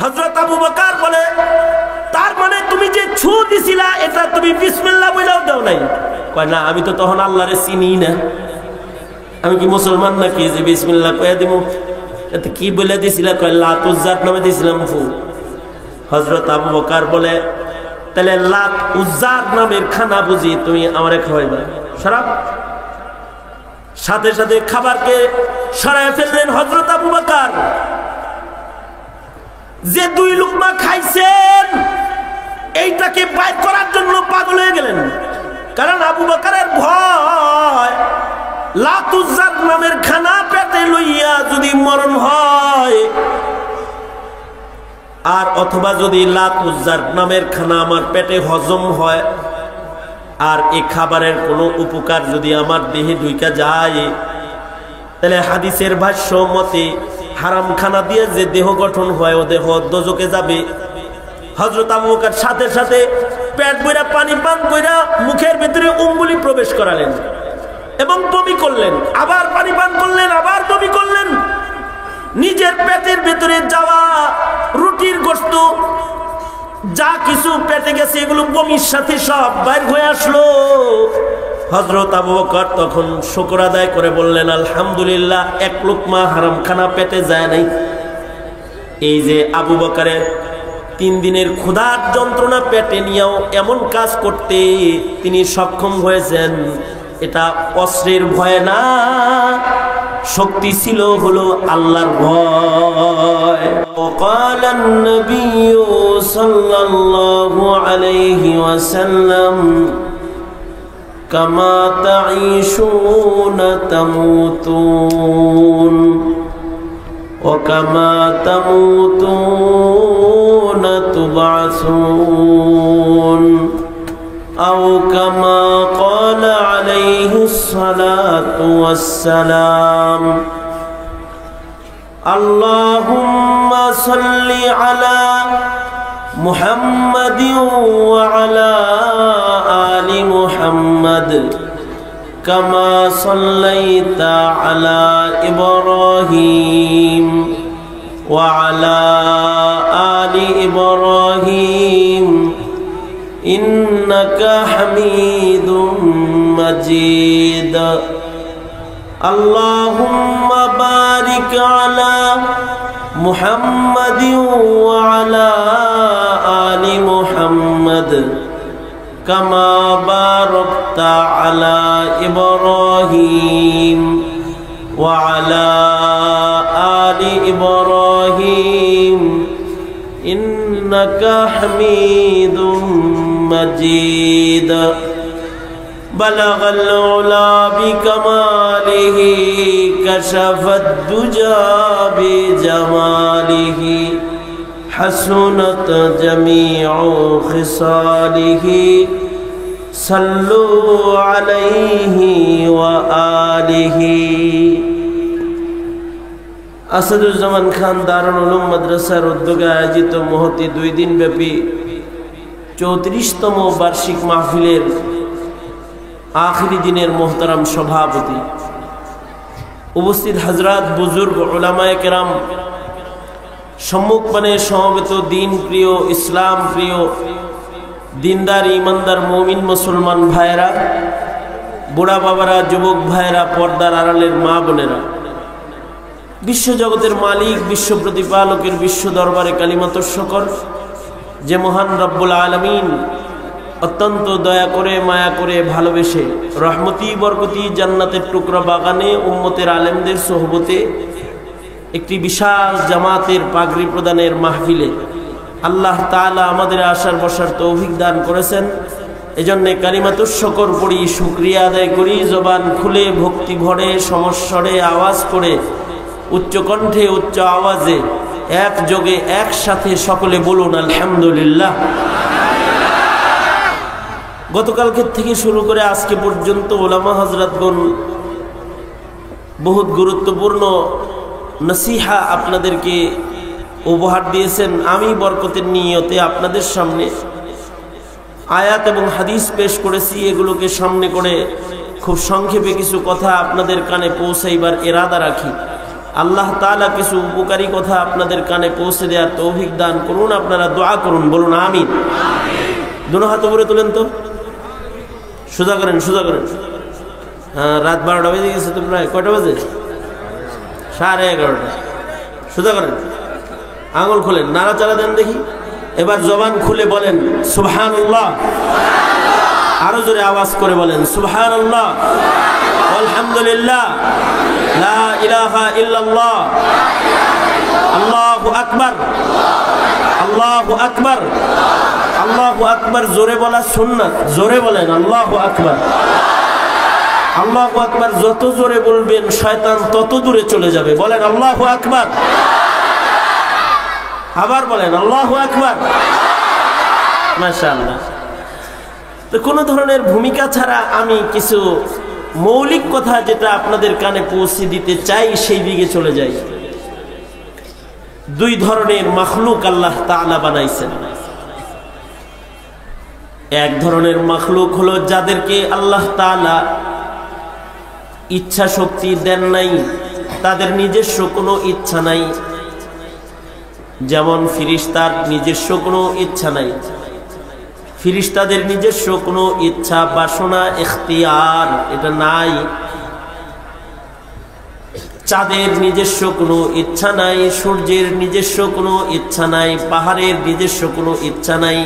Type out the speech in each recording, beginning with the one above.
হযরত আবু বকর বলে, তার মানে তুমি যে ছু দিছিলা এটা তুমি বিসমিল্লাহ বলেও দাও নাই? কয় না, আমি তো তখন আল্লাহরে চিনি না, আমি কি মুসলমান নাকি যে বিসমিল্লাহ কয়ে দিব? এতে কি বলে দিছিলা? কয় লাত উজ্জার নামে দিছিলাম ফু। হযরত আবু বকর বলে, তাহলে লাত উজ্জার নামের খানা বুঝি তুমি আমারে খাওয়াইবা? শরাব। সাথে সাথে খাবারকে সরায় ফেললেন হযরত আবু বকর। যে 2 লুকমা খাইছেন এইটাকে বাইর করার জন্য পাগল হয়ে গেলেন। কারণ আবু বকরের ভয় লাত উজ্জার নামের খানা পেটে লইয়া যদি মরণ হয়, আর অথবা যদি লাত উজ্জার নামের খানা আমার পেটে হজম হয়, আর এই খাবারের কোনো উপকার যদি আমার দেহে ঢুইকা যায়, তাহলে হাদিসের ভাষ্য মতে হারাম খানা দিয়ে যে দেহ গঠন হয় ও দেহ দোজকে যাবে। হযরত আবু বকর সাথে সাথে পেট বইরা পানি পান কইরা মুখের ভিতরে উঙ্গুলি প্রবেশ করালেন এবং বমি করলেন, আবার পানি পান করলেন, আবার বমি করলেন। নিজের পেটের ভিতরে যাওয়া রুটির গোশত যা কিছু পেটে গেছে এগুলো বমির সাথে সব বাইর হয়ে আসলো। হযরত আবু বকর তখন শুকর আদায় করে বললেন, আলহামদুলিল্লাহ, 1 লুকমা হারাম খানা পেটে যায় নাই। এই যে আবু বকরের 3 দিনের ক্ষুধার যন্ত্রণা পেটে নিয়েও এমন কাজ করতে তিনি সক্ষম হয়েছেন, এটা অস্ত্রের ভয় না, শক্তি ছিল হলো আল্লাহর ভয়। وقال النبي صلى الله عليه وسلم كما تعيشون تموتون وكما تموتون تبعثون أو كما قال عليه الصلاة والسلام اللهم صل على محمد وعلى آل محمد كما صليت على إبراهيم وعلى آل إبراهيم إنك حميد مجيد اللهم بارك على محمد وعلى آل محمد كما باركت على إبراهيم وعلى آل إبراهيم إنك حميد مجيد بلغ العلا بكماله كشف الدجى بجماله حسنت جميع خصاله صلوا عليه وآله আসাদুজ্জামান খান দারুল উলুম মাদ্রাসার উদ্যোগে আয়োজিত মহতি 2 দিন ব্যাপী 34তম বার্ষিক মাহফিলের আখিরি দিনের মোহতারাম সভাপতি, উপস্থিত হযরত বুজুর্গ উলামায়ে কেরাম, সম্মুখপানে সমবেত দিন প্রিয়, ইসলাম প্রিয়, দিনদার ইমানদার মুমিন মুসলমান ভাইয়েরা, বুড়া বাবারা, যুবক ভাইয়েরা, পর্দার আড়ালের মা বোনেরা, বিশ্বজগতের মালিক, বিশ্ব প্রতিপালকের বিশ্ব দরবারে কালিমাতুর শুকর যে মহান রব্বুল আলামিন অত্যন্ত দয়া করে, মায়া করে, ভালোবেসে রহমতি বরকতি জান্নাতের টুকরা বাগানে উম্মতের আলেমদের সোহবতে একটি বিশাল জামাতের পাগড়ি প্রদানের মাহফিলে আল্লাহ তাআলা আমাদের আসার বসার তৌফিক দান করেছেন। এজন্যে কালিমাতুর শুকর পড়ি, শুকরিয়া আদায় করি, জবান খুলে ভক্তি ভরে সমস্বরে আওয়াজ করে উচ্চ কণ্ঠে উচ্চ আওয়াজে একযোগে একসাথে সকলে বলুন আলহামদুলিল্লাহ। গতকালকে থেকে শুরু করে আজকে পর্যন্ত ওলামা হযরতগণ বহুত গুরুত্বপূর্ণ নসিহা আপনাদেরকে উপহার দিয়েছেন। আমি বরকতের নিয়তে আপনাদের সামনে আয়াত এবং হাদিস পেশ করেছি, এগুলোকে সামনে করে খুব সংক্ষেপে কিছু কথা আপনাদের কানে পৌঁছাইবার ইরাদা রাখি। আল্লাহ তাআলা কিছু উপকারী কথা আপনাদের কানে পৌঁছে দেওয়ার তৌফিক দান করুন। আপনারা দোয়া করুন, বলুন আমিন। দুনো হাত উপরে তুলেন তো, সোজা করেন, সোজা করেন। হ্যাঁ, রাত 12টা বেজে গেছে তো, প্রায় কয়টা বাজে? 11:30। সোজা করেন, আঙুল খোলেন, নাড়াচাড়া দেন দেখি। এবার জবান খুলে বলেন সুবহানাল্লাহ। আরো জোরে আওয়াজ করে বলেন সুবহানাল্লাহ, আলহামদুলিল্লাহ, লা ইলাহা ইল্লাল্লাহ, আল্লাহু আকবার, আল্লাহু আকবার, আল্লাহু আকবার। জোরে বলা সুন্নাত, জোরে বলেন আল্লাহু আকবার। আল্লাহু আকবার যত জোরে বলবেন শয়তান তত দূরে চলে যাবে। বলেন আল্লাহু আকবার। আবার বলেন আল্লাহু আকবার। মাশাআল্লাহ। তো কোনো ধরনের ভূমিকা ছাড়া আমি কিছু মৌলিক কথা যেটা আপনাদের কানে পৌঁছে দিতে চাই সেই দিকে চলে যাই। দুই ধরনের মাখলুক আল্লাহ তাআলা বানাইছেন। এক ধরনের মাখলুক হলো যাদেরকে আল্লাহ তাআলা ইচ্ছা শক্তি দেন নাই, তাদের নিজস্ব কোনো ইচ্ছা নাই। যেমন ফিরিস্তার নিজস্ব কোনো ইচ্ছা নাই, ফিরিস্তাদের নিজস্ব কোনো ইচ্ছা বাসনা ইখতিয়ার এটা নাই। চাঁদের নিজস্ব কোনো ইচ্ছা নাই, সূর্যের নিজস্ব কোনো ইচ্ছা নাই, পাহাড়ের নিজস্ব কোনো ইচ্ছা নাই,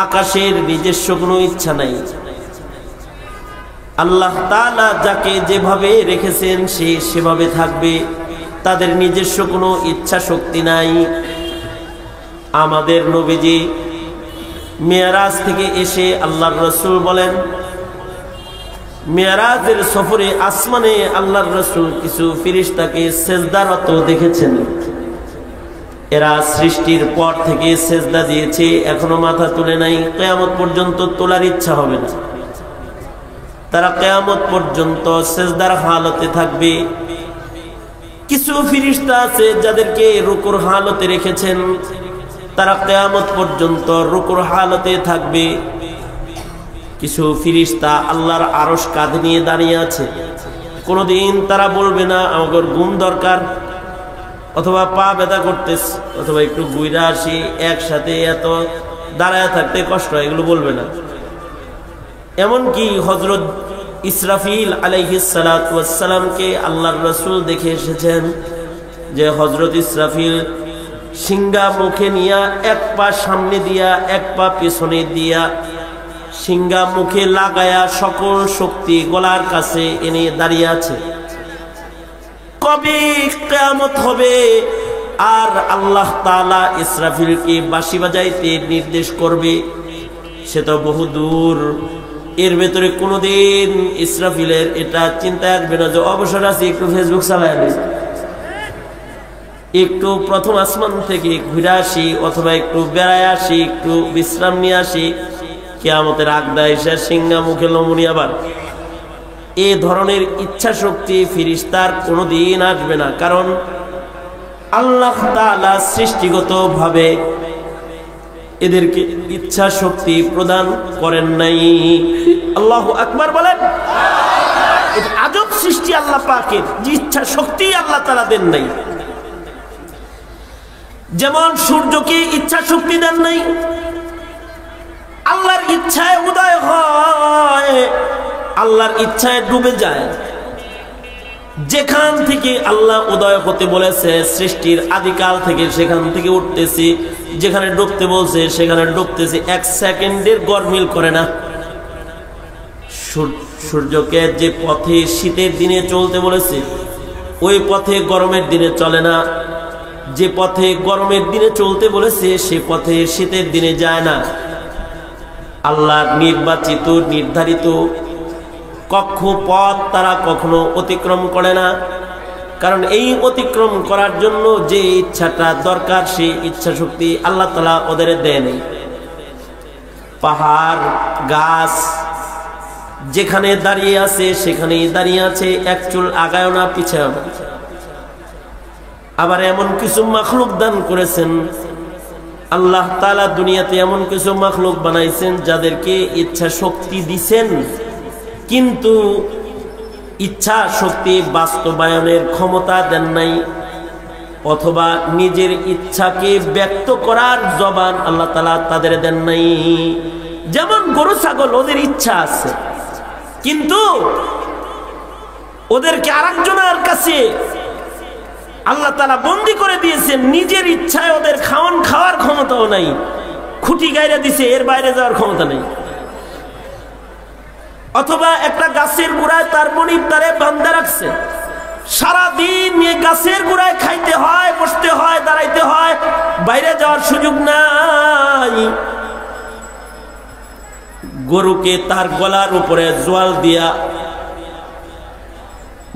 আকাশের নিজস্ব কোনো ইচ্ছা নাই। আল্লাহ তাআলা যাকে যেভাবে রেখেছেন সে সেভাবে থাকবে, তাদের নিজস্ব কোনো ইচ্ছা শক্তি নাই। আমাদের নবীজি মেরাজ থেকে এসে আল্লাহর রাসূল বলেন, মেরাজের সফরে আসমানে আল্লাহর রাসূল কিছু ফেরেশতাকে সেজদারত দেখেছেন। এরা সৃষ্টির পর থেকে সেজদা দিয়েছে, এখনো মাথা তুলে নাই, কিয়ামত পর্যন্ত তোলার ইচ্ছা হবে না। তারা কিয়ামত পর্যন্ত সেজদার হালতে থাকবে। কিছু ফেরেশতা আছে যাদেরকে রুকুর হালতে রেখেছেন, তারা কিয়ামত পর্যন্ত রুকুর হালতে থাকবে। কিছু ফেরেশতা আল্লাহর আরশ কাঁধে নিয়ে দাঁড়িয়ে আছে, কোনোদিন তারা বলবে না আমার ঘুম দরকার, অথবা পা ব্যথা করতেছে, অথবা একটু ঘুরে আসি, একসাথে এত দাঁড়ায় থাকতে কষ্ট, এগুলো বলবে না। এমনকি হযরত ইসরাফিল আলাইহিস সালাতু ওয়াস সালামকে আল্লাহর রাসূল দেখে এসেছেন যে হযরত ইসরাফিল সিংহা মুখে নিয়া এক পা সামনে দিয়া এক পা পিছনে দিয়া সিংহা মুখে লাগায়া সকল শক্তি গলার কাছে এনে দাঁড়িয়ে আছে। কবে কিয়ামত হবে আর আল্লাহ তাআলা ইসরাফিলকে বাঁশি বাজাইতে নির্দেশ করবে সে তো বহু দূর। এর ভেতরে কোনোদিন ইসরাফিলের এটা চিন্তা আসবে না যে অবসর আছে একটু ফেসবুক চালায় নেই, একটু প্রথম আসমান থেকে ঘুরে আসি, অথবা একটু বেড়ায় আসি, একটু বিশ্রাম নিয়ে আসি, কিয়ামতের আগদা এসে সিংহা মুখে লমুনি। আবার এ ধরনের ইচ্ছা শক্তি ফেরেশতার কোনোদিন আসবে না, কারণ আল্লাহ তাআলা সৃষ্টিগতভাবে এদেরকে ইচ্ছা শক্তি প্রদান করেন নাই। আল্লাহু আকবার বলেন। আজব সৃষ্টি আল্লাহ পাকের, যে ইচ্ছা শক্তি আল্লাহ তাআলা দেন নাই। যেমন সূর্যকে ইচ্ছা শক্তি দেন নাই, আল্লাহর ইচ্ছায় উদয় হয়, আল্লাহর ইচ্ছায় ডুবে যায়। যেখান থেকে আল্লাহ উদয় হতে বলেছে সৃষ্টির আদিকাল থেকে সেখান থেকে উঠতেছি, যেখানে ডুবতে বলছে সেখানে ডুবতেছি, এক সেকেন্ডের গরমিল করে না। সূর্যকে যে পথে শীতের দিনে চলতে বলেছে ওই পথে গরমের দিনে চলে না, যে পথে গরমের দিনে চলতে বলেছে সে পথে শীতের দিনে যায় না। আল্লাহর নির্বাচিত নির্ধারিত কক্ষপথ তারা কখনো অতিক্রম করে না, কারণ এই অতিক্রম করার জন্য যে ইচ্ছাটা দরকার সেই ইচ্ছা শক্তি আল্লাহ তাআলা ওদের দেয় নাই। পাহাড় গাছ যেখানে দাঁড়িয়ে আছে সেখানেই দাঁড়িয়ে আছে, এক চুল আগায় না পিছায় না। আবার এমন কিছু মাখলুক দান করেছেন আল্লাহ তাআলা, দুনিয়াতে এমন কিছু মাখলুক বানাইছেন যাদেরকে ইচ্ছা শক্তি দিছেন, কিন্তু ইচ্ছা শক্তি বাস্তবায়নের ক্ষমতা দেন নাই, অথবা নিজের ইচ্ছাকে ব্যক্ত করার জবান আল্লাহ তাআলা তাদের দেন নাই। যেমন গরু ছাগল, ওদের ইচ্ছা আছে, কিন্তু ওদেরকে আরেকজনের কাছে আল্লাহ তাআলা বন্দী করে দিয়েছেন। নিজের ইচ্ছায় ওদের খাওয়ার ক্ষমতাও নাই, খুঁটি গাইরা দিছে, এর বাইরে যাওয়ার ক্ষমতা নেই। অথবা একটা গাছের গোড়ায় তার মনিব তারে বান্ধা রাখছে, সারাদিন এই গাছের গোড়ায় খাইতে হয়, বসতে হয়, দাঁড়াইতে হয়, বাইরে যাওয়ার সুযোগ নাই। গরুকে তার গলার উপরে জোয়াল দিয়া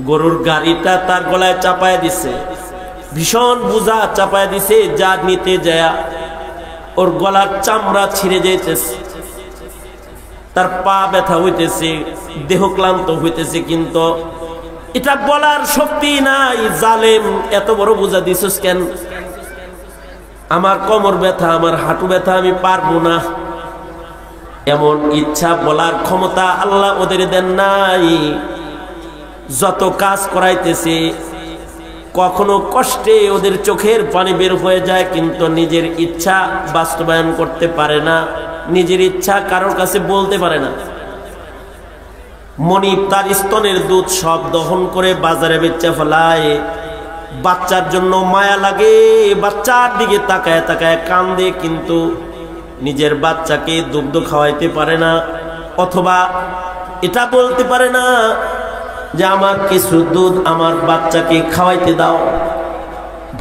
গরুর গাড়িটা তার গলায় চাপায় দিছে, ভীষণ বোঝা চাপায় দিছে, যা নিতে যায় ওর গলার চামড়া ছিঁড়ে যাইতেছে, তার পা ব্যথা হইতেছে, দেহ ক্লান্ত হইতেছে, কিন্তু এটা বলার শক্তি নাই। জালেম, এত বড় বোঝা দিছিস কেন? আমার কোমর ব্যথা, আমার হাঁটু ব্যথা, আমি পারবো না। এমন ইচ্ছা বলার ক্ষমতা আল্লাহ ওদের দেন নাই। যত কাজ করাইতেছে, কখনো কষ্টে ওদের চোখের পানি বের হয়ে যায়, কিন্তু নিজের ইচ্ছা বাস্তবায়ন করতে পারে না, নিজের ইচ্ছা কারোর কাছে বলতে পারে না। মনিব তার স্তনের দুধ সব দহন করে বাজারে বেচে ফেলায়, বাচ্চার জন্য মায়া লাগে, বাচ্চার দিকে তাকায় তাকায় কান্দে, কিন্তু নিজের বাচ্চাকে দুগ্ধ খাওয়াইতে পারে না, অথবা এটা বলতে পারে না যে আমার কিছু দুধ আমার বাচ্চাকে খাওয়াইতে দাও।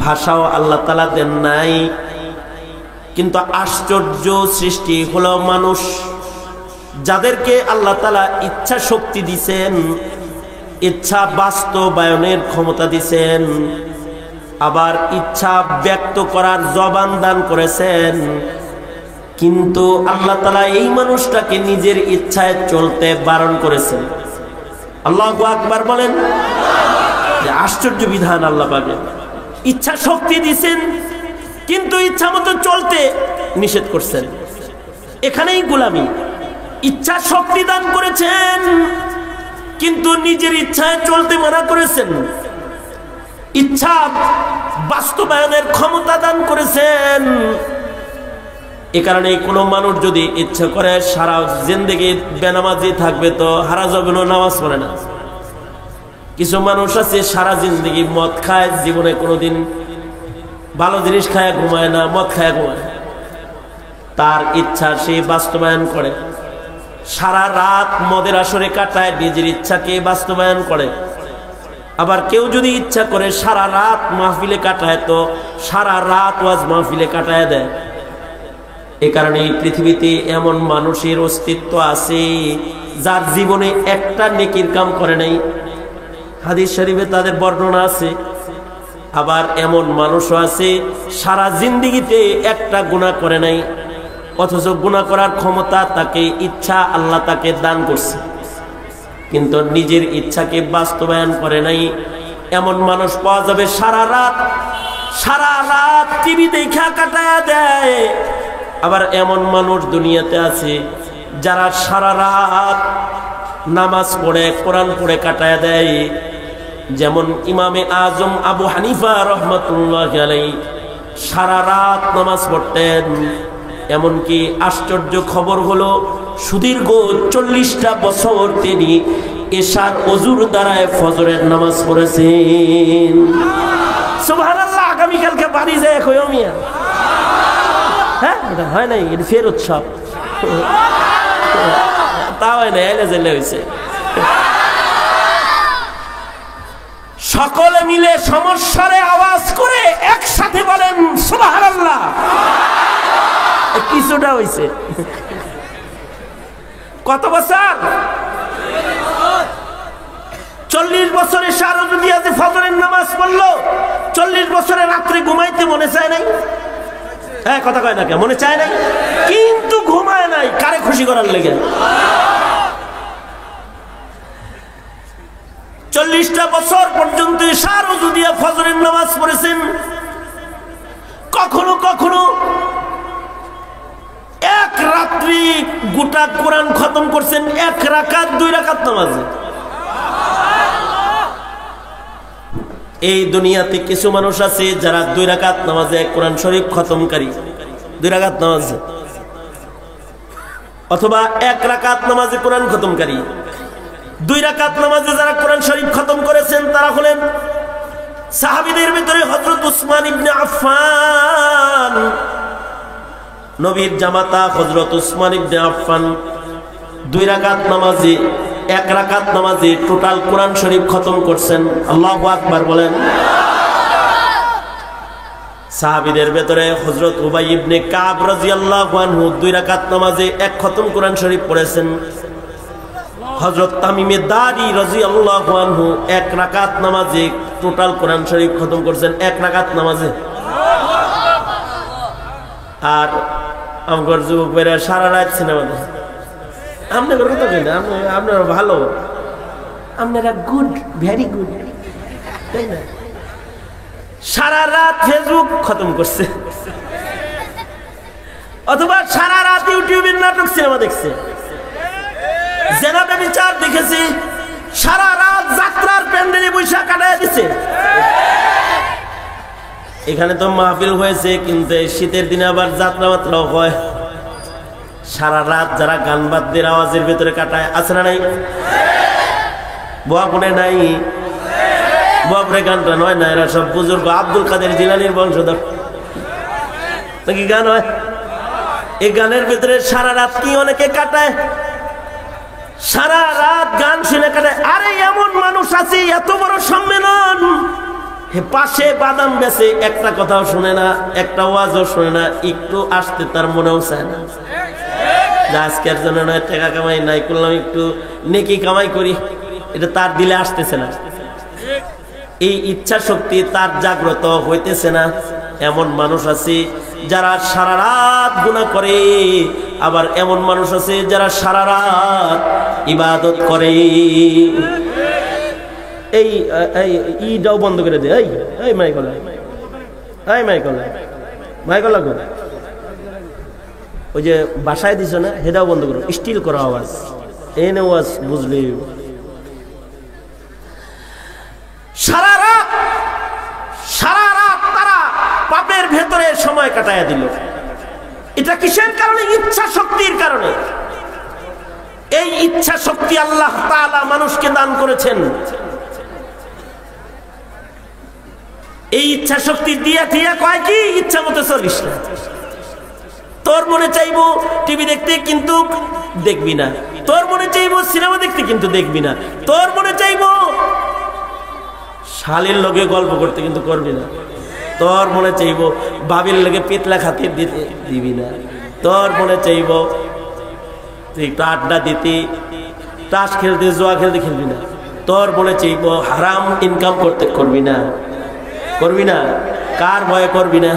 ভাষাও আল্লাহ তাআলা দেন নাই। কিন্তু আশ্চর্য সৃষ্টি হলো মানুষ, যাদেরকে আল্লাহ তাআলা ইচ্ছা শক্তি দিছেন, ইচ্ছা বাস্তবায়নের ক্ষমতা দিছেন, আবার ইচ্ছা ব্যক্ত করার জবান দান করেছেন, কিন্তু আল্লাহ তাআলা এই মানুষটাকে নিজের ইচ্ছায় চলতে বারণ করেছেন। আল্লাহু আকবার বলেন। আশ্চর্য বিধান আল্লাহ পাকের। ইচ্ছা শক্তি দিছেন, কিন্তু ইচ্ছা মতো চলতে নিষেধ করছেন। এখানেই গোলামি। ইচ্ছা শক্তি দান করেছেন, কিন্তু নিজের ইচ্ছায় চলতে মানা করেছেন। ইচ্ছা বাস্তবায়নের ক্ষমতা দান করেছেন। এ কারণে কোনো মানুষ যদি ইচ্ছা করে সারা জিন্দেগি বেনামাজি থাকবে, তো হারা জগনো নামাজ পড়ে না। কিছু মানুষ আছে সারা জিন্দেগি মদ খায়, জীবনে কোনোদিন ভালো জিনিস খায় ঘুমায় না, মদ খায় ঘুমায়। তার ইচ্ছা সে বাস্তবায়ন করে, সারা রাত মদের আসরে কাটায়, নিজের ইচ্ছাকে বাস্তবায়ন করে। আবার কেউ যদি ইচ্ছা করে সারা রাত মাহফিলে কাটায়, তো সারা রাত ওয়াজ মাহফিলে কাটায় দেয়। এ কারণে পৃথিবীতে এমন মানুষের অস্তিত্ব আছে যার জীবনে একটা নেকির কাম করে নাই, হাদিস শরীফে তাদের বর্ণনা আছে। আবার এমন মানুষও আছে সারা জিন্দেগিতে একটা গুনাহ করে নাই, অথচ গুনাহ করার ক্ষমতা তাকে, ইচ্ছা আল্লাহ তাকে দান করছে, কিন্তু নিজের ইচ্ছাকে বাস্তবায়ন করে নাই। এমন মানুষ পাওয়া যাবে সারা রাত টিভি দেখা কাটায়া দেয়। আবার এমন মানুষ দুনিয়াতে আছে যারা সারা রাত নামাজ পড়ে, কোরআন পড়ে কাটায়া দেয়। যেমন ইমামে আজম আবু হানিফা রাহমাতুল্লাহি আলাইহি সারা রাত নামাজ পড়তেন। এমনকি আশ্চর্য খবর হলো, সুদীর্ঘ 40টা বছর তিনি এশার ওযুর দ্বারায় ফজরের নামাজ পড়েছেন। সুবহানাল্লাহ। আগামীকালকে বাড়ি যায় কইও মিয়া, হ্যাঁ এটা হয় নাই, এটা ফের উৎসব, তা হয় না, এলে জেলে হয়েছে। সকলে মিলে সমস্যারে আওয়াজ করে একসাথে বলেন সুবহানাল্লাহ। কিছুটা হয়েছে। কত বছর? 40 বছরে সারা দুনিয়াতে ফজরের নামাজ পড়লো, 40 বছরে রাত্রে ঘুমাইতে মনে চায় নাই? হ্যাঁ কথা কয় না, মনে চায় নাই, কিন্তু ঘুমায় নাই। কারে খুশি করার লেগে? 40টা বছর পর্যন্ত ইশার ওযু দিয়ে ফজরের নামাজ পড়েছেন। কখনো কখনো এক রাত্রি গোটা কোরআন খতম করছেন, 1 রাকাত 2 রাকাত নামাজে। এই দুনিয়াতে কিছু মানুষ আছে যারা 2 রাকাত নামাজে কোরআন শরীফ খতমকারী, 2 রাকাত নামাজে অথবা 1 রাকাত নামাজে কোরআন খতমকারী। 2 রাকাত নামাজে যারা কোরআন শরীফ খতম করেছেন তারা হলেন সাহাবীদের ভিতরে হযরত উসমান ইবনে আফফান, নবীর জামাতা হযরত উসমান ইবনে আফফান 2 রাকাত নামাজে 1 রাকাত নামাজে টোটাল কোরআন শরীফ খতম করছেন। আল্লাহু আকবার বলেন। সাহাবীদের ভিতরে হযরত উবাই ইবনে কাব রাদিয়াল্লাহু আনহু 2 রাকাত নামাজে 1 খতম কোরআন শরীফ পড়েছেন। হযরত তামিমে দারি রাদিয়াল্লাহু আনহু 1 রাকাত নামাজে টোটাল কোরআন শরীফ খতম করছেন, 1 রাকাত নামাজে। আর আমগর যুবক ভাইরা সারা রাত সিনেমা দেখে। আপনাদের কথা কই না, আপনারা ভালো, আপনারা গুড, ভেরি গুড, তাই না? সারা রাত ফেসবুক খতম করছে, অথবা সারা রাত ইউটিউবের নাটক সিনেমা দেখছে, জেনাবে বিচার দেখেছি, সারা রাত যাত্রার প্যান্ডেলে বৈশা কাটায় দিছে। এখানে তো মাহফিল হয়েছে, কিন্তু শীতের দিনে আবার যাত্রা মাত্রাও হয়। সারা রাত যারা গান বাদ্যের আওয়াজের ভেতরে কাটায়, আছে না নাই? বোয়াপুরে নাই, বোয়াপুরে গানটা নয় না, এরা সব বুজুর্গ আব্দুল কাদের জিলানীর বংশধর, নাকি গান হয়? এই গানের ভেতরে সারা রাত কি অনেকে কাটায়, সারা রাত গান শুনে কাটায়। আরে এমন মানুষ আছে, এত বড় সম্মেলন, পাশে বাদাম বেচে, একটা কথাও শুনে না, একটা ওয়াজও শুনে না, একটু আসতে তার মনেও চায় না। আজকের জন্য নয়, টাকা কামাই নাই করলাম, একটু নেকি কামাই করি, এটা তার দিলে আসতেছে না। এই ইচ্ছা শক্তি তার জাগ্রত হইতেছে না। এমন মানুষ আছে যারা সারা রাত গুনাহ করে, আবার এমন মানুষ আছে যারা সারা রাত ইবাদত করে। এই ইটাও বন্ধ করে দে, এই মাইকল, এই মাইকল, মাইকল লাগবে, ওই যে বাসায় দিছ না, হেদাও বন্ধ করো, স্টিল করো আওয়াজ, এনে আওয়াজ বুঝলি। সারা রাত তারা পাপের ভেতরে সময় কাটায় দিল। এটা কিসের কারণে? ইচ্ছা শক্তির কারণে। এই ইচ্ছা শক্তি আল্লাহ তাআলা মানুষকে দান করেছেন। এই ইচ্ছা শক্তি দিয়ে কয় কি, ইচ্ছা মতো চলিস না। তোর মনে চাইবো টিভি দেখতে, কিন্তু দেখবি না। তোর মনে চাইবো সিনেমা দেখতে, কিন্তু দেখবি না। তোর মনে চাইবো শালীর লগে গল্প করতে, কিন্তু করবি না। তোর মনে চাইবো বাবির লগে পেতলা খাতির দিতে, দিবি না। তোর মনে চাইবো তুই একটু আড্ডা দিতে, তাস খেলতে, জুয়া খেলতে, খেলবি না। তোর মনে চাইবো হারাম ইনকাম করতে, করবি না, করবি না। কার ভয়ে করবি না?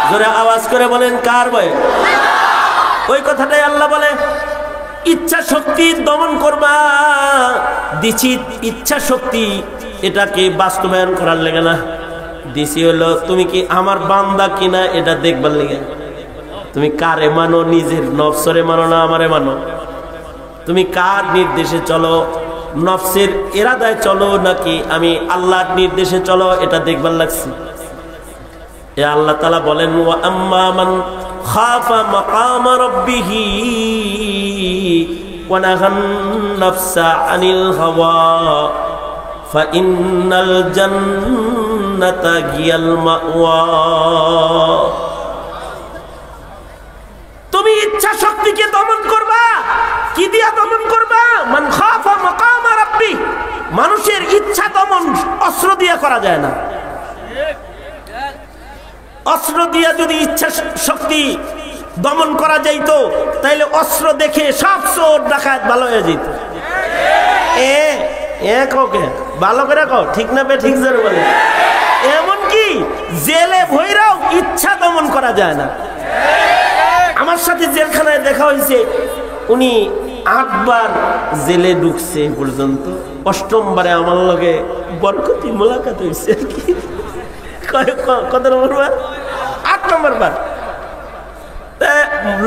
জোরে আওয়াজ করে বলেন, কার ভয়ে? ওই কথাটাই আল্লাহ বলে, ইচ্ছা শক্তি দমন করবা। দিছি ইচ্ছা শক্তি, এটাকে বাস্তবায়ন করার লেগে না, দিছি হলো তুমি কি আমার বান্দা কিনা এটা দেখবার লেগে। তুমি কারে মানো? নিজের নফসরে মানো না আমারে মানো? তুমি কার নির্দেশে চলো? নফসের ইরাদায় চলো নাকি আমি আল্লাহর নির্দেশে চলো, এটা দেখবার লাগছে। এ আল্লাহ তাআলা বলেন, ওয়া আম্মা মান খাফা মাকাম রাব্বিহি ওয়া নাহান নাফসা আনিল হাওয়া ফাইন্নাল জান্নাতা হিয়াল মাওয়া। তুমি ইচ্ছা শক্তিকে দমন করবা। কি দিয়া দমন করবা? মান খাফা মাকাম রাব্বি। মানুষের ইচ্ছা দমন অস্ত্র দিয়ে করা যায় না। অস্ত্র দিয়া যদি ইচ্ছা শক্তি দমন করা যাইত, তাইলে অস্ত্র দেখে সব চোর ডাকাত ভালো হয়ে যেত। ওকে ভালো করে কও, ঠিক না বে ঠিক জোরে বলে। এমনকি জেলে ভৈরাও ইচ্ছা দমন করা যায় না। আমার সাথে জেলখানায় দেখা হয়েছে, উনি 8 বার জেলে ঢুকছে পর্যন্ত, 8ম বারে আমার লগে বরকতি মোলাকাত হয়েছে। কত নম্বর বার? 8 নম্বর বার।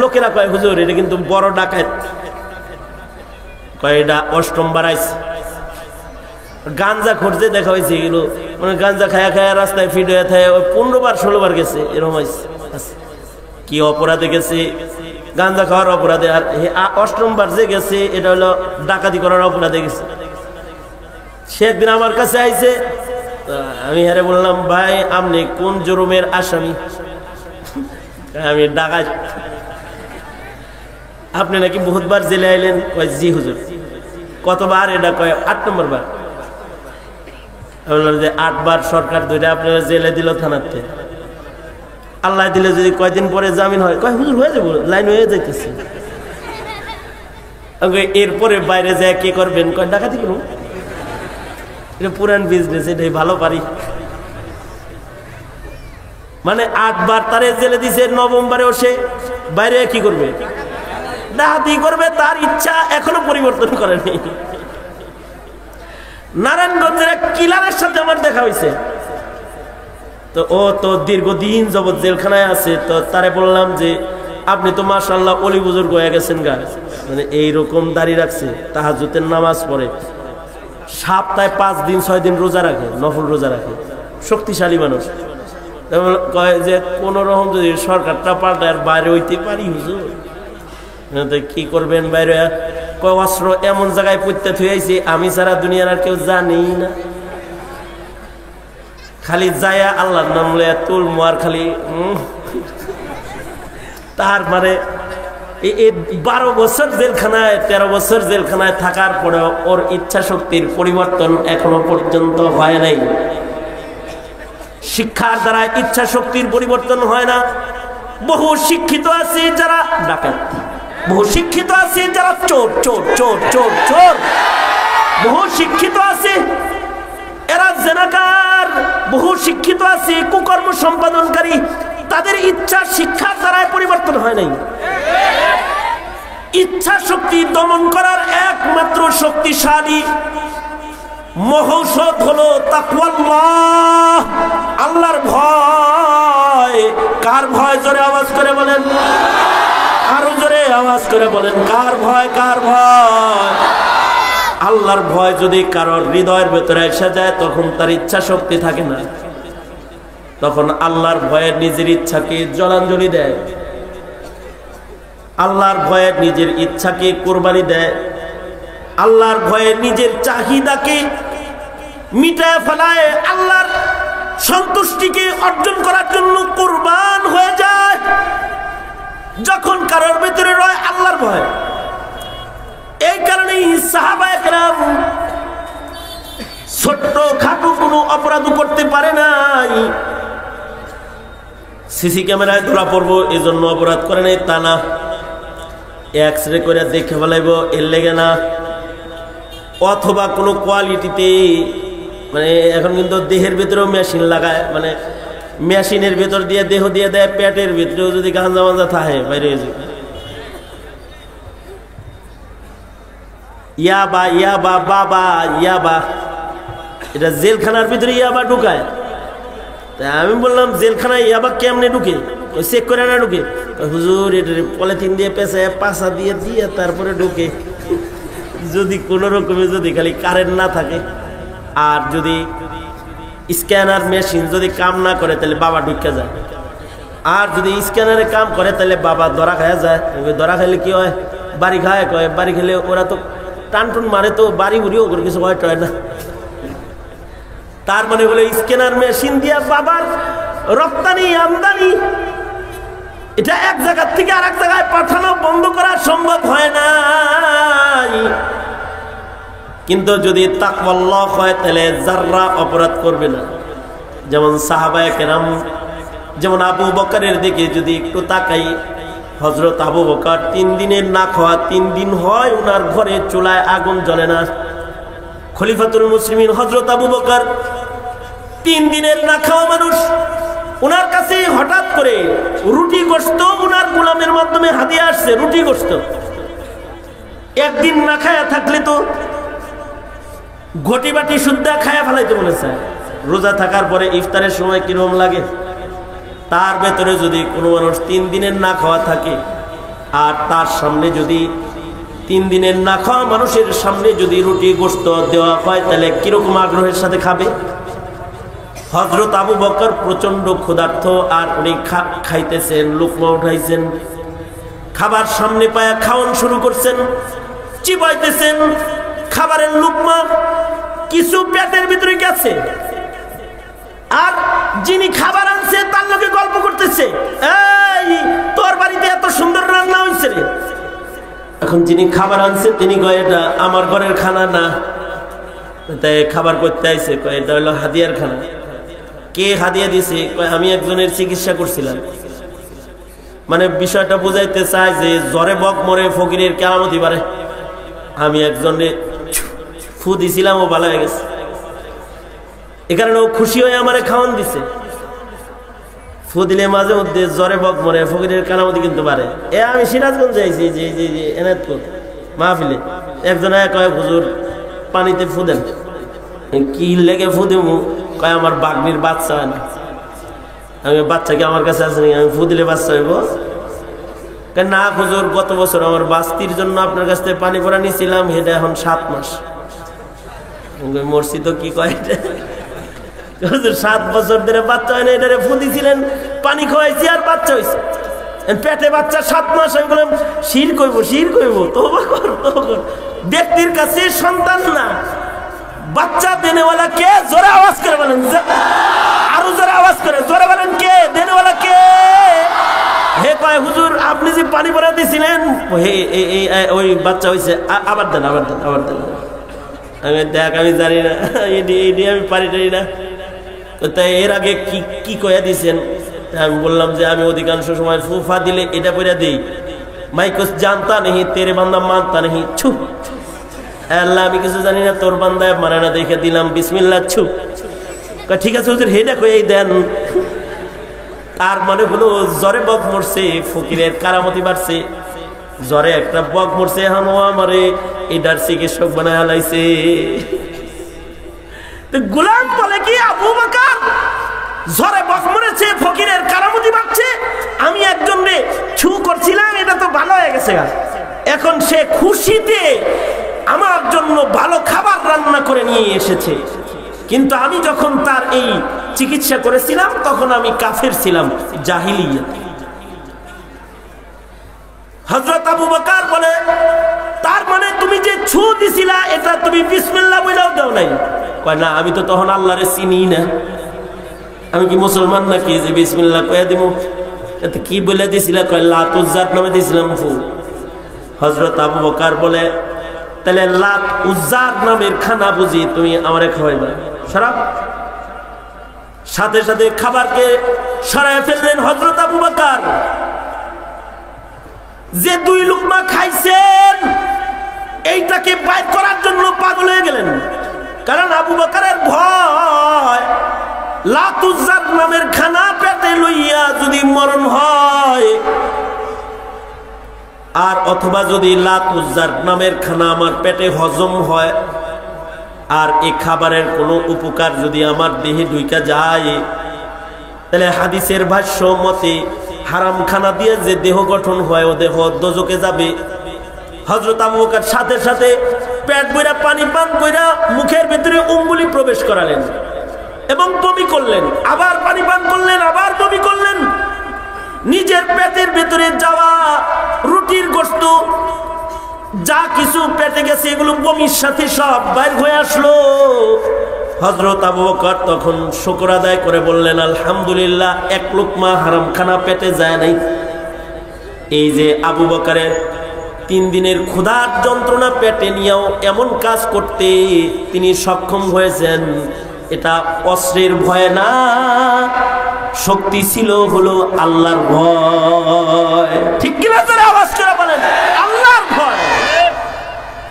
লোকেরা কয়, হুজুর এটা কিন্তু বড় ডাকাত। কয় এটা 8ম বার আইছে। গাঞ্জা খুঁজতে দেখা হয়েছে এগুলো, মানে গাঞ্জা খায়া খায়া রাস্তায় ফিট হয়ে থাকে, ওই 15 বার 16 বার গেছে এরকম হয়েছে। কি অপরাধে গেছে? গাঞ্জা খাওয়ার অপরাধে। আর 8ম বার যে গেছে এটা হলো ডাকাতি করার অপরাধে গেছে। সে একদিন আমার কাছে আইছে, আমি হারে বললাম, ভাই আপনি কোন জুরুমের আসামি? আমি ডাকাত। আপনি নাকি বহুতবার জেলে আইলেন? কয় জি হুজুর। কতবার? এটা কয় 8 নম্বর বার। বললাম যে 8 বার সরকার ধরে আপনারা জেলে দিল থানাতে, আল্লাহ দিলে যদি কয়দিন পরে জামিন হয়, কয় হুজুর হয়ে যাবো, লাইন হয়ে যাইতেছে। এরপরে বাইরে যায় কি করবেন? কয় ডাকাতি করুন, এটা পুরান বিজনেস, এটাই ভালো পারি। মানে 8 বার তারে জেলে দিছে, 9ম বারেও সে বাইরে কি করবে? ডাকাতি করবে। তার ইচ্ছা এখনো পরিবর্তন করেনি। নারায়ণগঞ্জের এক কিলারের সাথে আমার দেখা হয়েছে, তো ও তো দীর্ঘদিন যাবৎ জেলখানায় আছে। তো তারে বললাম যে আপনি তো মাশাআল্লাহ অলি বুজুর্গ হয়ে গেছেন গা, মানে এইরকম দাঁড়িয়ে রাখছে, তাহাজ্জুদের নামাজ পড়ে, সপ্তাহে 5 দিন 6 দিন রোজা রাখে, নফল রোজা রাখে, শক্তিশালী মানুষ। কয় যে কোন রকম যদি সরকারটা পাল্টায় আর বাইরে হইতে পারি হুজুর, কি করবেন বাইরে? কয় অস্ত্র এমন জায়গায় পড়তে থুয়েছি আমি ছাড়া দুনিয়ার আর কেউ জানি না, খালি যায়া আল্লাহর নাম লইয়া তুলমু আর খালি। তার মানে 12 বছর জেলখানায়, 13 বছর জেলখানায় থাকার পরেও ওর ইচ্ছা শক্তির পরিবর্তন এখনো পর্যন্ত হয় নাই। শিক্ষার দ্বারা ইচ্ছা শক্তির পরিবর্তন হয় না। বহু শিক্ষিত আছে যারা ডাকাত, বহু শিক্ষিত আছে যারা চোর চোর চোর চোর চোর, বহু শিক্ষিত আছে এরা জেনাকার, বহু শিক্ষিত আছে কুকর্ম সম্পাদনকারী। তাদের ইচ্ছা শিক্ষার দ্বারাই পরিবর্তন হয় নাই। ইচ্ছা শক্তি দমন করার একমাত্র শক্তিশালী মহৌষধ হলো তাকওয়াল্লাহ, আল্লাহর ভয়। কার ভয়? জোরে আওয়াজ করে বলেন, আরো জোরে আওয়াজ করে বলেন, কার ভয়? কার ভয়? আল্লাহর ভয় যদি কারোর হৃদয়ের ভেতরে এসে যায় তখন তার ইচ্ছা শক্তি থাকে না, তখন আল্লাহর ভয়ে নিজের ইচ্ছাকে জলাঞ্জলি দেয়, আল্লাহর ভয়ে নিজের ইচ্ছাকে কুরবানি দেয়, আল্লাহর ভয়ে নিজের চাহিদাকে মিটায় ফেলায়, আল্লাহর সন্তুষ্টিকে অর্জন করার জন্য কুরবান হয়ে যায়। যখন কারোর ভেতরে রয় আল্লাহর ভয়। এই কারণেই সাহাবায়ে কেরাম ছোট্ট খাটো কোনো অপরাধ করতে পারে নাই। সিসি ক্যামেরায় ধরা পড়বো এই জন্য অপরাধ করে নাই তা না, এক্সরে করে দেখে ফেলাইব এর লেগে না, অথবা কোনো কোয়ালিটিতে, মানে এখন কিন্তু দেহের ভেতরেও মেশিন লাগায়, মানে মেশিনের ভেতর দিয়ে দেহ দিয়ে দেয়, পেটের ভেতরেও যদি গাঁজা মাজা থাকে বাইরে হয়ে যায়। ইয়াবা ইয়াবা বাবা ইয়াবা, এটা জেলখানার ভিতরে ইয়াবা ঢুকায়। তাই আমি বললাম জেলখানায় ইয়াবা কেমনে ঢুকে? চেক করে না ঢুকে? হুজুর এটা পলিথিন দিয়ে পেঁচায় পাশা দিয়ে দিয়ে তারপরে ঢুকে। যদি কোনো রকমে যদি খালি কারেন্ট না থাকে আর যদি স্ক্যানার মেশিন যদি কাম না করে তাহলে বাবা ঢুকে যায়, আর যদি স্ক্যানারে কাম করে তাহলে বাবা ধরা খাওয়া যায়। ধরা খাইলে কি হয়? বাড়ি খায়, কয় বাড়ি খেলে ওরা তো টানটুন মারে, তো বাড়ি ঘুরিও ওগুলো কিছু হয় টয় না। তার মানে হলো স্ক্যানার মেশিন দিয়ে বাবার রপ্তানি আমদানি, এটা এক জায়গার থেকে আরেক জায়গায় পাঠানো বন্ধ করা সম্ভব হয় না। কিন্তু যদি তাকওয়াল্লাহ হয় তাহলে যাররা অপরাধ করবে না। যেমন সাহাবায়ে কেরাম, যেমন আবু বকরের দিকে যদি একটু তাকাই, হযরত আবু বকর 3 দিনের না খাওয়া, 3 দিন হয় ওনার ঘরে চুলায় আগুন জ্বলে না। খলিফাতুল মুসলিমিন হযরত আবু বকর 3 দিনের না খাওয়া মানুষ, ওনার কাছে হঠাৎ করে রুটি গোশত ওনার গোলামের মাধ্যমে হাদিয়া আসছে, রুটি গোশত। একদিন না খায়া থাকলে তো ঘটি বাটি শুদ্ধা খায়া ফেলাইতে বলেছে। রোজা থাকার পরে ইফতারের সময় কিরকম লাগে? তার ভেতরে যদি কোনো মানুষ 3 দিনের না খাওয়া থাকে আর তার সামনে যদি 3 দিনের না খাওয়া মানুষের সামনে যদি রুটি গোশত দেওয়া হয় তাহলে কিরকম আগ্রহের সাথে খাবে? হযরত আবু বকর প্রচন্ড ক্ষুধার্ত, আর উনি খাইতেছেন, লুকমা উঠাইছেন, খাবার সামনে পায়া খাওয়ান শুরু করছেন, চিবাইতেছেন খাবারের লুকমা, কিছু পেটের ভিতরে গেছে, আর যিনি খাবার আনছে তার লোকে গল্প করতেছে, এই তোর বাড়িতে এত সুন্দর রান্না হয়েছে রে। এখন যিনি খাবার আনছে তিনি কয় এটা আমার ঘরের খানা না, তাই খাবার করতে আইছে, কয় এটা হলো হাদিয়ার খানা। কে হাদিয়া দিছে? কয় আমি একজনের চিকিৎসা করছিলাম। মানে বিষয়টা বুঝাইতে চায় যে জ্বরে বক মরে ফকিরের কেরামতি বাড়ে। আমি একজনের ফু দিছিলাম, ও ভালো হয়ে গেছে, এ কারণে ও খুশি হয়ে আমারে খাওয়ান দিছে। ফু দিলে মাঝে মধ্যে জ্বরে বক মরে ফকিরের কেরামতি কিন্তু বাড়ে। আমি সিরাজগঞ্জ যাইছি, যে এনায়তপুর মাহফিলে, একজন কয় হুজুর পানিতে ফু দেন। কি লেগে ফু দেবো? কয় আমার বাগনির বাচ্চা হয় না। আমি বাচ্চা কি আমার কাছে আছে নাকি? আমি ফু দিলে বাচ্চা হইব? না হুজুর, গত বছর আমার বাস্তির জন্য আপনার কাছ থেকে পানি পরা নিয়েছিলাম, এটা এখন 7 মাস। মরছি তো কি কয়, 7 বছর ধরে বাচ্চা হয় না, এটারে ফু দিছিলেন, পানি খাওয়াইছি আর বাচ্চা হয়েছে, পেটে বাচ্চা 7 মাস। আমি বললাম শির কইব, তওবা কর। ব্যক্তির কাছে সন্তান না, বাচ্চা দেনেওয়ালা কে? জোরে আওয়াজ করে বলেন, আরো জোরে আওয়াজ করে, জোরে বলেন কে দেনেওয়ালা কে? হে কয় হুজুর আপনি যে পানি পরা দিয়েছিলেন ওই বাচ্চা হয়েছে, আবার দেন। আমি দেখ, আমি জানি না, এটি আমি পারি না। তাই এর আগে কি কয়া দিয়েছেন? আমি বললাম যে আমি অধিকাংশ সময় ফুফা দিলে এটা পরে দিই, মাইকস জানতা নেই তেরে বান্দা মানতা নেই, ছু আল্লাহ আমি কিছু জানি না, তোর বান্দায় মানে না, দেখে দিলাম বিসমিল্লাহ, ছু। ঠিক আছে হুজুর, হেডা কয়েই দেন। তার মানে হলো জ্বরে বক মরছে, ফকিরের কারামতি বাড়ছে, জ্বরে একটা বক মরছে, এখন ও আমারে এটার চিকিৎসক বানায় হালাইছে। গোলাম বলে কি, আবু বকর জ্বরে বক মরেছে, ফকিরের কারামতি বাড়ছে, আমি একজন রে ছু করছিলাম, এটা তো ভালো হয়ে গেছে। এখন সে খুশিতে আমার জন্য ভালো খাবার রান্না করে নিয়ে এসেছে, কিন্তু আমি যখন তার এই চিকিৎসা করেছিলাম তখন আমি কাফের ছিলাম, জাহিলিয়া। হযরত আবু বকর বলে, তার মানে তুমি যে ছু দিছিলা এটা তুমি বিসমিল্লাহ বলেও দাও নাই? কয় না, আমি তো তখন আল্লাহরে চিনি না, আমি কি মুসলমান নাকি যে বিসমিল্লাহ কয়ে দিব? এতে কি বলে দিছিলা? কয় লাত উজ্জার নামে দিছিলাম ফু। হযরত আবু বকর বলে, তাহলে লাত উজ্জার নামের খানা বুঝি তুমি আমারে খাওয়াইবা? সারা সাথে সাথে খাবারকে সরায় ফেললেন হযরত আবু বকর। যে 2 লুকমা খাইছেন এইটাকে বাইর করার জন্য পাগল হয়ে গেলেন, কারণ আবু বকরের ভয় লাত উজ্জার নামের খানা পেটে লইয়া যদি মরণ হয়, আর অথবা যদি লাত উজ্জার নামের খানা আমার পেটে হজম হয়, আর এই খাবারের কোনো উপকার যদি আমার দেহে ঢুইকা যায়, তাহলে হাদিসের ভাষ্য মতে হারাম খানা দিয়ে যে দেহ গঠন হয় ও দেহ দোজকে যাবে। হযরত আবু বকর সাথে সাথে পেট বইরা পানি পান কইরা মুখের ভিতরে উঙ্গুলি প্রবেশ করালেন এবং বমি করলেন, আবার পানি পান করলেন, আবার বমি করলেন। নিজের পেটের ভিতরে যাওয়া রুটির গোশত যা কিছু পেটে গেছে এগুলো বমির সাথে সব বাইর হয়ে আসলো। হযরত আবু বকর তখন শুকর আদায় করে বললেন, আলহামদুলিল্লাহ, 1 লুকমা হারাম খানা পেটে যায় নাই। এই যে আবু বকরের 3 দিনের ক্ষুধার যন্ত্রণা পেটে নিয়েও এমন কাজ করতে তিনি সক্ষম হয়েছেন, এটা অস্ত্রের ভয় না, শক্তি ছিল হলো আল্লাহর ভয়। ঠিক কিনা জোরে আওয়াজ করে বলেন, আল্লাহর ভয়।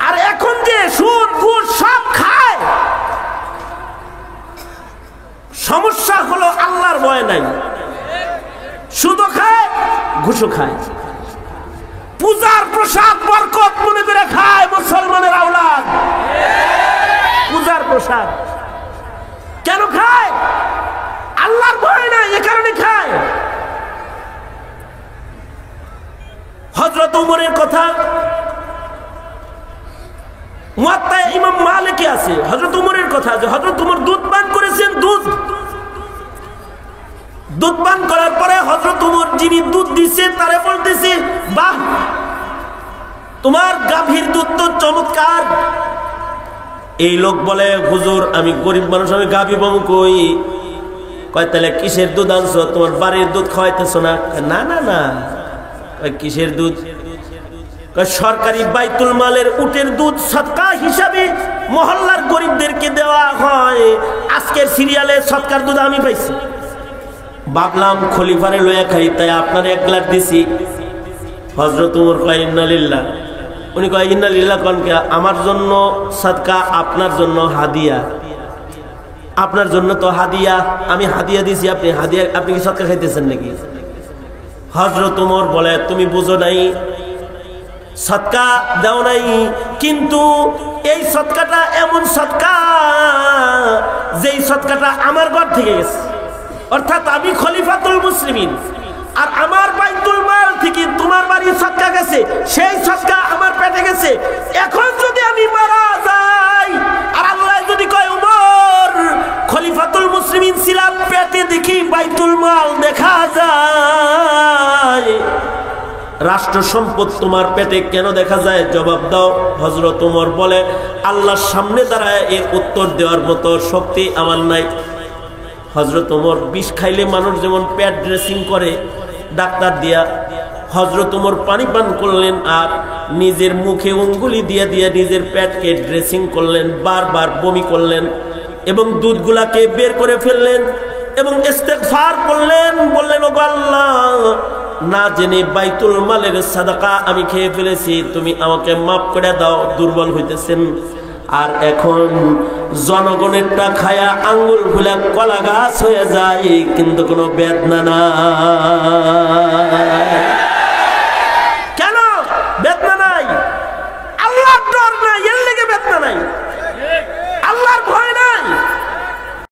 আর এখন যে সুদ ঘুষ সব খায়, সমস্যা হলো আল্লাহর ভয় নাই। সুদও খায়, ঘুষও খায়, পূজার প্রসাদ বরকত মনে করে খায় মুসলমানের আওলাদ। পূজার প্রসাদ কেন খায়? আল্লাহর ভয় নাই, এ কারণে খায়। হযরত উমরের কথা মুয়াত্তা ইমাম মালিকে আছে হযরত ওমরের কথা, যে হযরত ওমর দুধ পান করেছেন। দুধ পান করার পরে হযরত ওমর যিনি দুধ দিচ্ছে তারে বলতেছে, বাহ, তোমার গাভীর দুধ তো চমৎকার। এই লোক বলে, হুজুর আমি গরিব মানুষ, আমি গাভী পাবো কই? কয় তাহলে কিসের দুধ আনছো? তোমার বাড়ির দুধ খাওয়াইতেছো না? না না না। কিসের দুধ? সরকারি বাইতুল মালের উটের দুধ সদকা হিসাবে মহল্লার গরিবদেরকে দেওয়া হয়। আজকের সিরিয়ালে সদকার দুধ আমি পাইছি। ভাবলাম খলিফারে লইয়া খাই, তাই আপনার এক গ্লাস দিছি। হযরত ওমর কয় ইন্না লিল্লাহ। উনি কয় ইন্না লিল্লাহ কোন কে? আমার জন্য সদকা, আপনার জন্য হাদিয়া। আপনার জন্য তো হাদিয়া, আমি হাদিয়া দিছি, আপনি হাদিয়া, আপনি কি সদকা খাইতেছেন নাকি? হযরত ওমর বলে, তুমি বুঝো নাই, সদকা দাও নাই, কিন্তু এই সদকাটা এমন সদকা যেই সদকাটা আমার ঘর থেকে গেছে, অর্থাৎ আমি খলিফাতুল মুসলিমিন, আর আমার বাইতুল মাল থেকে তোমার বাড়ি সদকা গেছে, সেই সদকা আমার পেটে গেছে। এখন যদি আমি মারা যাই আর আল্লাহ যদি কয় ওমর খলিফাতুল মুসলিমিন ছিলাম, পেটে দেখি বাইতুল মাল দেখা যায়, রাষ্ট্র সম্পদ তোমার পেটে কেন দেখা যায়? জবাব দাও। হযরত ওমর বলে, আল্লাহর সামনে দাঁড়ায় এর উত্তর দেওয়ার মতো শক্তি আমার নাই। হযরত ওমর বিষ খাইলে মানুষ যেমন পেট ড্রেসিং করে ডাক্তার দিয়া, হযরত ওমর পানি পান করলেন আর নিজের মুখে অঙ্গুলি দিয়ে দিয়ে নিজের পেটকে ড্রেসিং করলেন, বারবার বমি করলেন এবং দুধগুলাকে বের করে ফেললেন এবং ইস্তেগফার করলেন, বললেন, ওগো আল্লাহ, না জেনে বাইতুল মালের সাদাকা আমি খেয়ে ফেলেছি, তুমি আমাকে মাফ করে দাও। দুর্বল হইতেছেন, আর এখন জনগণেরটা খায়া আঙ্গুল ফুলা কলা গাছ হয়ে যায়, কিন্তু কোনো বেদনা নাই।